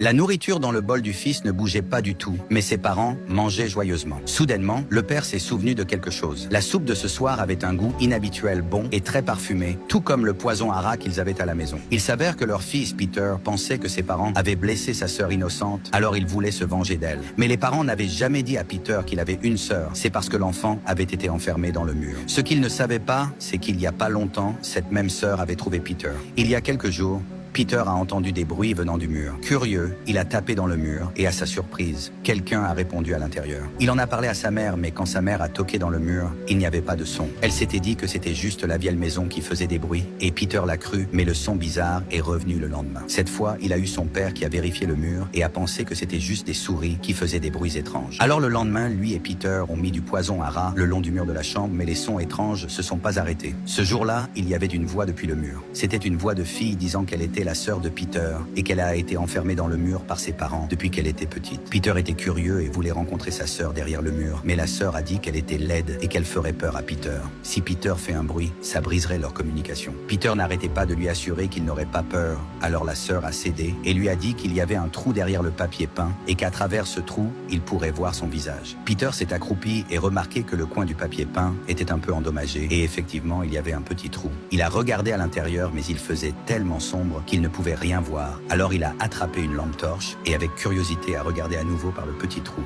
La nourriture dans le bol du fils ne bougeait pas du tout, mais ses parents mangeaient joyeusement. Soudainement, le père s'est souvenu de quelque chose. La soupe de ce soir avait un goût inhabituel, bon et très parfumé, tout comme le poison à rat qu'ils avaient à la maison. Il s'avère que leur fils, Peter, pensait que ses parents avaient blessé sa sœur innocente, alors il voulait se venger d'elle. Mais les parents n'avaient jamais dit à Peter qu'il avait une sœur, c'est parce que l'enfant avait été enfermé dans le mur. Ce qu'ils ne savaient pas, c'est qu'il y a pas longtemps, cette même sœur avait trouvé Peter. Il y a quelques jours, Peter a entendu des bruits venant du mur. Curieux, il a tapé dans le mur et à sa surprise, quelqu'un a répondu à l'intérieur. Il en a parlé à sa mère, mais quand sa mère a toqué dans le mur, il n'y avait pas de son. Elle s'était dit que c'était juste la vieille maison qui faisait des bruits et Peter l'a cru, mais le son bizarre est revenu le lendemain. Cette fois, il a eu son père qui a vérifié le mur et a pensé que c'était juste des souris qui faisaient des bruits étranges. Alors le lendemain, lui et Peter ont mis du poison à rat le long du mur de la chambre, mais les sons étranges se sont pas arrêtés. Ce jour-là, il y avait une voix depuis le mur. C'était une voix de fille disant qu'elle était la sœur de Peter et qu'elle a été enfermée dans le mur par ses parents depuis qu'elle était petite. Peter était curieux et voulait rencontrer sa sœur derrière le mur, mais la sœur a dit qu'elle était laide et qu'elle ferait peur à Peter. Si Peter fait un bruit, ça briserait leur communication. Peter n'arrêtait pas de lui assurer qu'il n'aurait pas peur, alors la sœur a cédé et lui a dit qu'il y avait un trou derrière le papier peint et qu'à travers ce trou, il pourrait voir son visage. Peter s'est accroupi et remarqué que le coin du papier peint était un peu endommagé et effectivement, il y avait un petit trou. Il a regardé à l'intérieur, mais il faisait tellement sombre qu'il ne pouvait rien voir. Alors il a attrapé une lampe torche et avec curiosité a regardé à nouveau par le petit trou.